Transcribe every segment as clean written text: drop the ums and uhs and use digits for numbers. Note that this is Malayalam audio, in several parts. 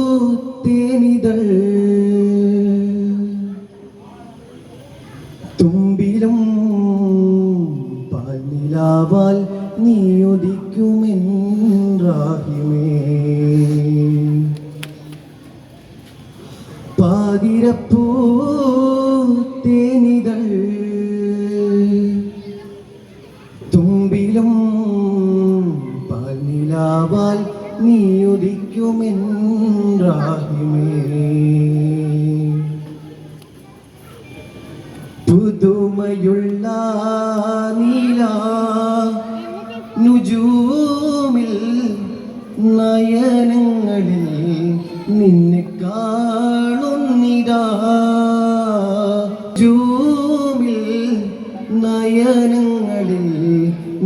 തിരപ്പൂത്തേനിതൾ തുമ്പിലും പാൽനിലാവാൽ നീയൊദിക്കുമെൻറാഹിമേ പാതിരപ്പൂത്തേനിതൾ തുമ്പിലും പാൽനിലാവാൽ നീയൊദിക്കുമെൻറാഹിമേ പുതുമയുള്ള നീല നുജൂമിൽ നയനങ്ങളിൽ നിന്നെ കാണുന്നിതാ ജൂമിൽ നയനങ്ങളിൽ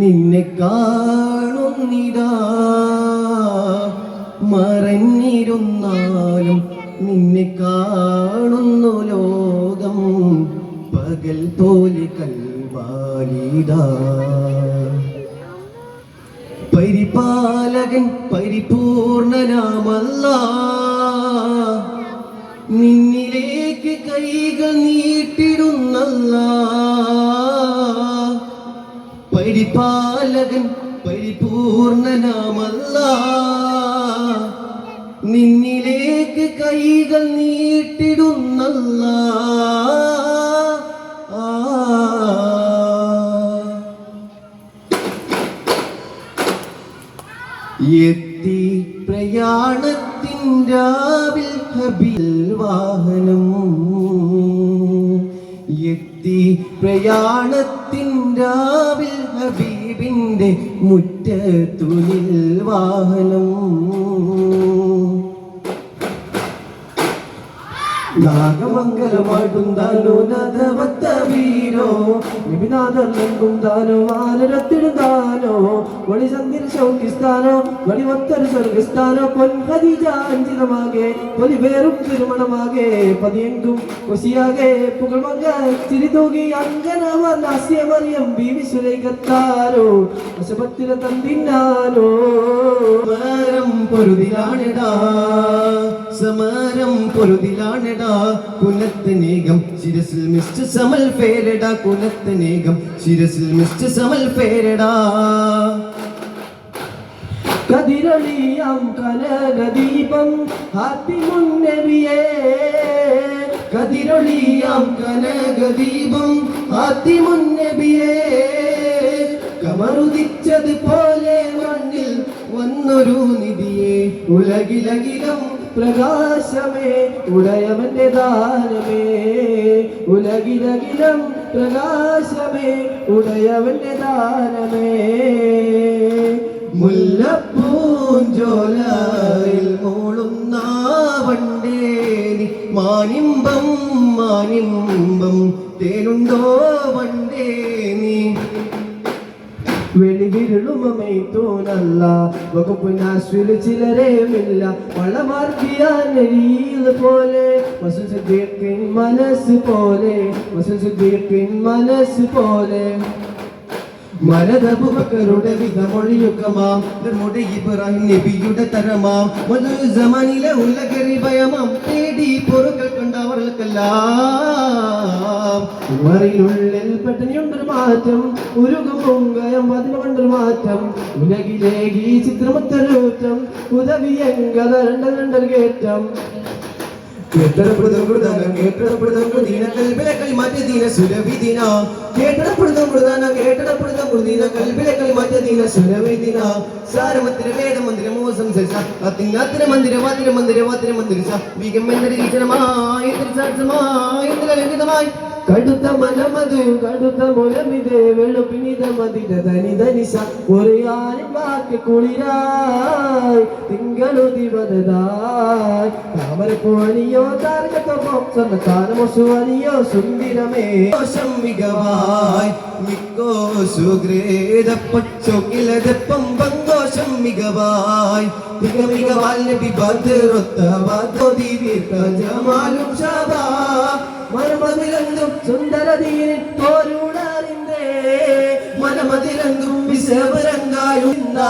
നിന്നെ കാണുന്നിതാ മറഞ്ഞിരുന്നാലും നിന്നെ കാണുന്നു ലോകം പകൽ പോലെ കൽവാലിതാ പരിപാലകൻ പരിപൂർണനാമല്ലാഹ് നിന്നിലേക്ക് കൈകൾ നീട്ടിടുന്നല്ലാഹ് പരിപാലകൻ പരിപൂർണനാമല്ലാഹ് നിന്നിലേക്ക് കൈകൾ നീട്ടിടുന്നല്ലാഹ് എത്തി പ്രയാണത്തിൻ രാവിൽ ഹബീൽ വാഹനം എത്തി പ്രയാണത്തിൻ രാവിൽ ഹബീബിന്റെ മുറ്റത്തുനിൽ വാഹനം നാഗമംഗലമായിട്ടുണ്ടാലോ നദവത്ത വീരോ നിബിനാഥർക്കുണ്ടാലോ ആലരത്തിടുന്നാലോ വഴി സന്ധിര ശൗക്കിസ്ഥാനോ വഴി ഒത്തൊരു സ്വർഗസ്ഥാനോ പൊൻഹദീജ അഞ്ചിതമാകെ പൊലി വേറും തിരുമണമാകെ പതിയെങ്കും കൊശിയാകെ പുകൾമങ്ക ചിരിതൂകി അങ്കനവർ നാസ്യമറിയം ബീവി സുലൈഖത്താരോ വശപത്തിര തന്തിന്നാലോ സമരം പൊരുതിലാണിടാ സമരം പൊരുതിലാണിടാ കുലത്തനേകം ശിരസിൽ മിസ്റ്റ് സമൽ ഫേരടാ കുലത്തനേകം ശിരസിൽ മിസ്റ്റ് സമൽ ഫേരടാ കതിരൊളിയാം കനകദീപം ഹാത്തിമുൻ നബിയേ കതിരൊളിയാം കനകദീപം ഹാത്തിമുൻ നബിയേ കമറുദിച്ചത് പോലെ മണ്ണിൽ വന്നൊരു നിധിയെ ഉലകിലകിലം പ്രകാശമേ ഉടയവന്റെ ദാനമേ ഉലകിലകിലം പ്രകാശമേ ഉടയവന്റെ ദാനമേ മുല്ലപ്പൂഞ്ചോലയിൽ മൂളുന്ന വണ്ടേനി മാനിമ്പം മാനിമ്പം തേനുണ്ടോ വണ്ടേനി വെളിവിരുളുമേത്തോനല്ല വകുപ്പിനാശ്വിൽ ചിലരേമില്ല വളമാർക്കിയാൻ പോലെ മനസ്സ് പോലെ മനസ്സ് പോലെ മരദബുബക്കറുടെ വിധമൊഴിയുക്കമാം നമ്മുടെ ഇബ്രാഹിം നബിയുടെ തരമാം മധുര സമാനിലെ ഉള്ളകരിഭയമാം തേടി പൊറുകൾ കണ്ടവർക്കെല്ലാം ഉള്ളിൽ പെട്ടനിയുണ്ടൊരു മാറ്റം ഉരുകും പൊങ്കയം പതിനുകൊണ്ടൊരു മാറ്റം ഉലകിലേകി ചിത്രമൊത്തൊരുറ്റം ഉദവിയങ്കത രണ്ടൊരു കയറ്റം കടുത്ത മനമത് കടുത്ത മുലമിതേ വെളുപ്പിനിത മതിര ധനി ധനിസ ഒരയാനും വാക്ക് കുളിരായി തിങ്കളുതിവതായി താമരപ്പൂണിയോ താരകത്വം താരമൊസുവനിയോ സുന്ദിരമേ മികവായി മിക്കോ സുഗ്രേദപ്പച്ചൊക്കിലതെപ്പം പങ്കോശം മികവായി മികവാൽ നബി ജമാലും ഷാബാ മനമതിലെങ്കും സുന്ദരതീരിൽ പോരൂടാറിന്റെ മനമതിലെങ്കും വിശവരങ്കായുണ്ടാ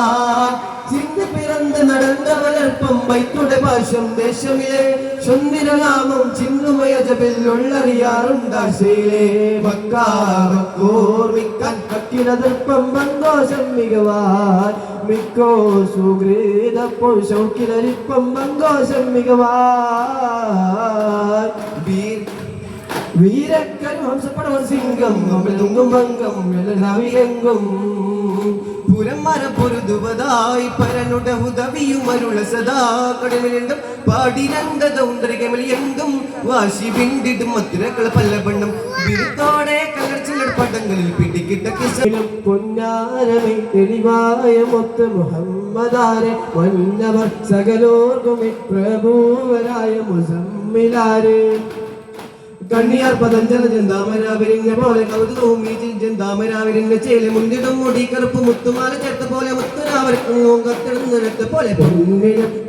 ചിന്തി പിറന്ന് നടന്നവനൽപ്പം വൈത്തുടെ ഭാഷം ദേശമിലെ ചൊന്നിരനാമം ചിന്തുമയജബില്ലുള്ളറിയാറുണ്ടാശയിലെ ഓർമ്മിക്കാൻ പറ്റിനതൽപ്പം സന്തോഷം മികവാൻ മിക്കോ സുഹൃതപ്പോൾ ശൗക്കിലരിപ്പം സന്തോഷം മികവാൻ വീരക്കരും ഹംസപ്പടവൻ സിംഗം തുങ്കും ഭംഗം നവിയെങ്കും പുരന്മര പൊരുതുവതായി പരനുട ഉദവിയും അരുള സദാ കടലിലും പാടിരണ്ടതൗണ്ടരികമലിയെങ്കും വാശി വിണ്ടിടും മധുരക്കള പല്ലവണ്ണം വിരുത്തോടെ കലർച്ചിൽ പടങ്ങളിൽ പിടിക്കിട്ട കിസലും പൊന്നാരമേ തെളിവായ മൊത്ത മുഹമ്മദാരെ വന്നവർ സകലോർക്കുമേ പ്രഭുവരായ മുസമ്മിലാരെ കണ്ണിയാർ പതഞ്ജല ചെന്താമരാവിരിഞ്ഞ പോലെ കൗതുകവും ഈ ചെന്താമരാവിരിഞ്ഞ ചേല മുന്തിടും മുടി കറുപ്പ് മുത്തുമാല ചേർത്ത പോലെ മുത്തുരാവർക്കും കത്തിടുന്നിടത്തെ പോലെ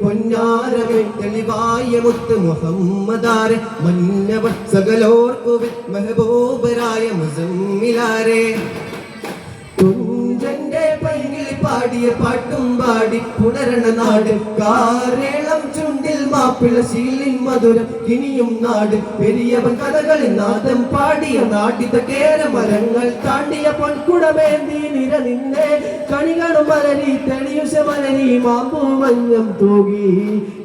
പൊന്നാരമേ തെളിവായ മുത്ത് മുഹമ്മദാരെ മന്നവർ സകലോർക്കു മെഹബൂബരായ മുസമ്മിലാരെ തുഞ്ചന്റെ പൈകിൽ പാടിയ പാട്ടും പാടി പുണരണ നാട് കാരേളം ചുണ്ടിൽ മാപ്പിള ശീലിൻ മധുരം കിനിയും നാട് പെരിയവൻ കഥകളിൽ നാദം പാടിയ നാട്ടിത കേരമരങ്ങൾ താണ്ടിയ പൊൻകുടമേന്തി നിര നിന്നെ കണികളും മലരി തെളിയുശ മലരി മാമ്പൂ മഞ്ഞം തൂകി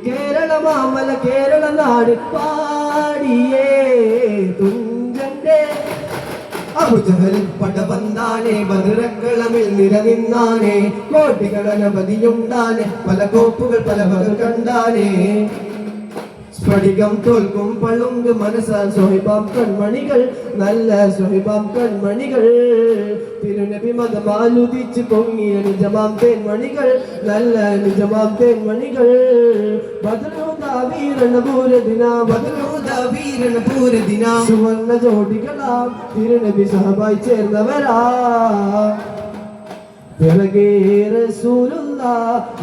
കേരള മാമല കേരള നാട് പാടിയേ തുഞ്ചന്റെ പടവന്നാനെ ബദറക്കളമിൽ നിലനിന്നാനെ കോട്ടികളനവധിയുണ്ടാനെ പല കോപ്പുകൾ പല വകൾ കണ്ടാനെ സ്ഫടികം തോൽക്കും പളുങ്ക് മനസ്സാൽ സൊഹിബാം കൺമണികൾ നല്ല സൊഹിബാം കൺമണികൾ തിരുനബി മതമാലുദിച്ച് പൊങ്ങിയ നിജമാം തേൻമണികൾ നല്ല നിജമാം തേൻമണികൾ വീരണപൂരദിന സുവർണ ജോഡികളാം തിരുനബി സഹബായി ചേർന്നവരാ പിറകേ റസൂലുള്ള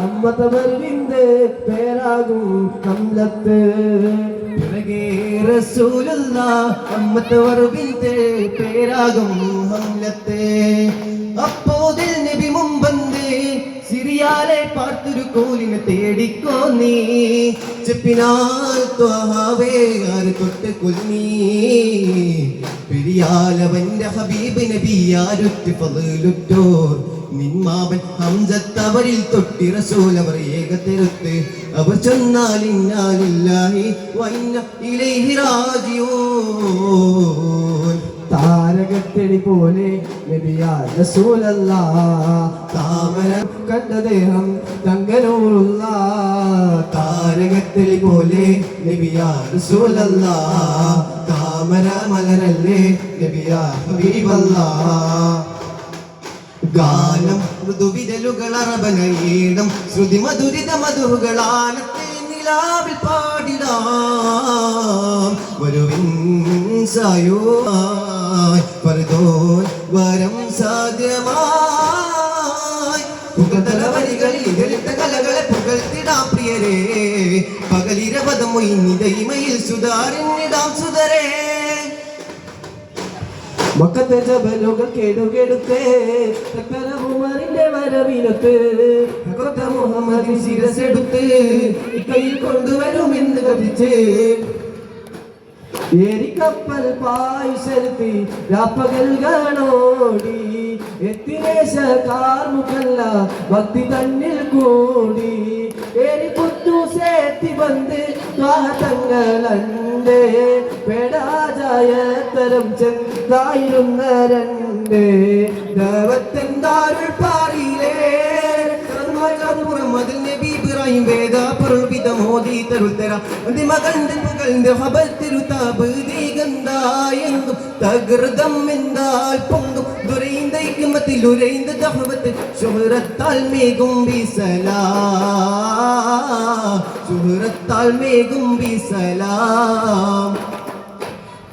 അമ്മതവരിന്റെ പേരാകും ഹംലത്ത് പിറകേ റസൂലുള്ള അമ്മതവരിന്റെ പേരാകും ഹംലത്ത് അപ്പോതിൽ നബി മുമ്പന്തേ സിറിയാലെ പാർത്തൊരു കോലിനെ തേടിക്കോ നീ ചെപ്പിനാൽ ത്വഹാവേ ആര് തൊട്ട് കൊല്ലി പെരിയാലവന്റെ ഹബീബ് നബി ആരുറ്റ് ഫളലുറ്റോർ നിന്മാവൻ ഹംസത്തവരിൽ തൊട്ടി റസൂൽ അവർ ഏകതെരുത്ത് അവർ ചൊന്നാൽ ഇന്നാലില്ലാഹി വഇന്ന ഇലൈഹി റാജിഊൻ താരകത്തെളി പോലെ നബിയാ റസൂലല്ലാഹ് താമര കണ്ട ദേഹം തങ്കനൂറുള്ള താരകത്തെളി പോലെ നബിയാ റസൂലല്ലാഹ് താമര മലരല്ലേ നബിയാ ഹബീബല്ലാഹ് ഗാനം മൃദുവിരലുകൾ അറബനീടം ശ്രുതി മധുരിത മധുകളാനത്തെ നിലാവിൽ പാടിടാം വരുവിൻ സായോയ് പരതോൻ വരം സാധ്യമായി പുകതലവരികളിൽ ഇതളിട്ട കലകളെ പുകഴ്ത്തിടാം പ്രിയരേ പകലിരപദമൊയിനിതയിമയിൽ സുധാരിന്നിടാം സുതരേ മക്കത്തെ ജബലുകൾ കേടുകെടുത്തേ ഉമറിന്റെ വരവിനത്ത് മുഹമ്മദ് ശിരസെടുത്ത് കയ്യിൽ കൊണ്ടുവരുമെന്ന് കഥിച്ച് ഏരിക്കപ്പൽ പായുസെലുത്തി രാപ്പകൽ ഗണോടി എത്തിനേശ കാർമുഖല്ല ഭക്തി തന്നിൽ കൂടി ഏരി പുത്തു സേത്തി വന്ന് തങ്ങളണ്ട് പേടാജായത്തരം ചെന്തായിരുന്ന രണ്ട് ദേവത്തെന്താരുൾ പാറിയിലേ മുഹമ്മദ് നബി ഇബ്രാഹിം വേദ പൊരുൾവിധ മോദി തരുത്തര മകണ്ട് പുകഴ്ந்து ഹബൽ തിരുതാബ് ദീഗന്തായെങ്കും തകൃതം എന്താൽ പൊങ്കും ദുരൈന്ത ഇക്മത്തിൽ ഉരൈന്ത ദഹവത്ത് ശുഹ്റത്താൽ മേഘും ബിസലാം ശുഹ്റത്താൽ മേഘും ബിസലാം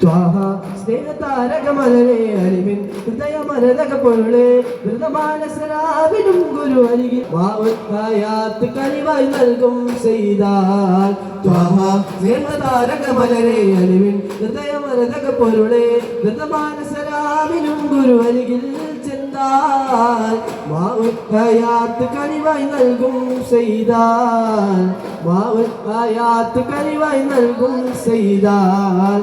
ത്വാഹ സ്നേഹതാരകമലരെ അലിവിൻ ഹൃദയമരതക പൊരുളെ ധൃതമാനസരാവിനും ഗുരു അരികിൽ മാവത്തായാത്ത് കഴിവായി നൽകും ചെയ്താൽ ത്വാഹ സ്നേഹതാരകമലരെ അലിവിൻ ഹൃദയമരതക പൊരുളെ ധൃതമാനസരാവിനും ഗുരു അരികിൽ ചെന്താൽ ചെയ്താൽ മാവ് ഹയാത്ത് കഴിവായി നൽകും ചെയ്താൽ മാവ് ഹയാത്ത് കഴിവായി നൽകും ചെയ്താൽ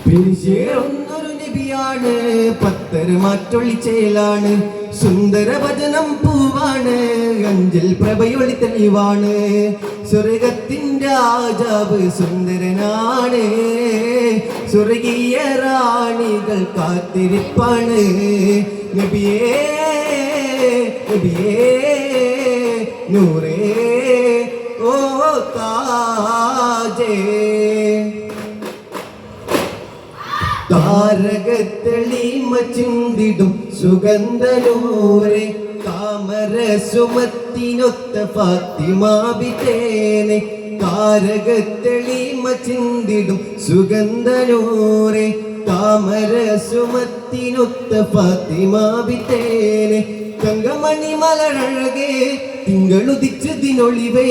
പിരിശേറുന്നൊരു നബിയാണ് പത്തര് മാറ്റൊളിച്ചേലാണ് സുന്ദര ഭജനം പൂവാണ് അഞ്ചൽ പ്രഭയൊളി തെളിവാണ് സ്വർഗത്തിൻ്റെ രാജാവ് സുന്ദരനാണ് സ്വർഗീയ റാണികൾ കാത്തിരിപ്പാണ് നബിയേ നബിയേ നൂറേ ഓ താജേ താരകത്തെളിമ ചിന്തിടും സുഗന്ധനൂരെ താമര സുമത്തിനൊത്ത ഫാത്തിമാബിതേനെ താരകത്തെളിമ ചിന്തിടും സുഗന്ധനൂരെ താമര സുമത്തിനൊത്ത ഫാത്തിമാബിതേനെ തങ്കമണി മലരഴകേ തിങ്കളുദിച്ചതിനൊളിവേ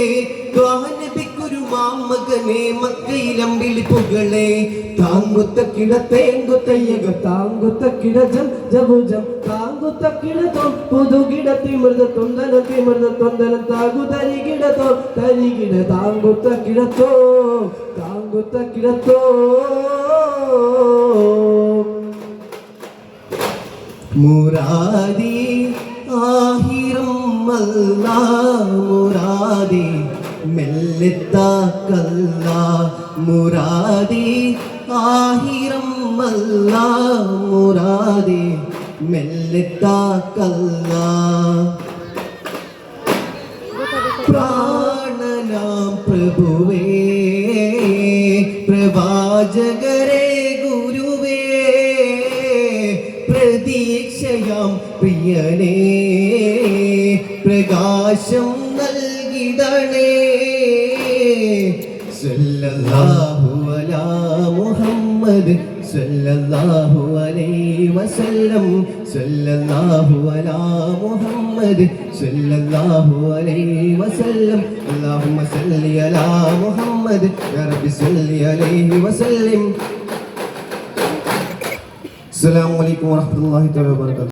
ദ്വാനബിക്കൊരു മാമകനെ മക്കയിലമ്പിളി പുകളെ താങ്കുത്ത കിടത്തേങ്കുത്തയ്യക താങ്കുത്ത കിടജം ജബുജം താങ്കുത്ത കിടത്തോ പുതുകിട തിമൃത തൊന്തന താകു തരികിട താങ്കുത്ത കിടത്തോ മുറാദി ആഹിറം അല്ലാ മുറാദി മെല്ലെത്താക്കല്ല മുറാദി ആഹിറം അല്ലാ മുറാദി മെല്ലെത്താക്കല്ല പ്രാണനാം പ്രഭുവേ പ്രവാചകരെ ഗുരുവേ പ്രതീക്ഷയാം പ്രിയനേ പ്രകാശം നൽകിടണേ സല്ലല്ലാഹു അലാ മുഹമ്മദ് സല്ലല്ലാഹു അലൈഹി വസല്ലം സല്ലല്ലാഹു അലാ മുഹമ്മദ് സല്ലല്ലാഹു അലൈഹി വസല്ലം അല്ലാഹുമ്മ സല്ലി അലാ മുഹമ്മദ് യാ റബ്ബി സല്ലി അലൈഹി വസല്ലം. അസ്സലാമു അലൈക്കും വറഹ്മത്തുള്ളാഹി വബറകാതുഹു.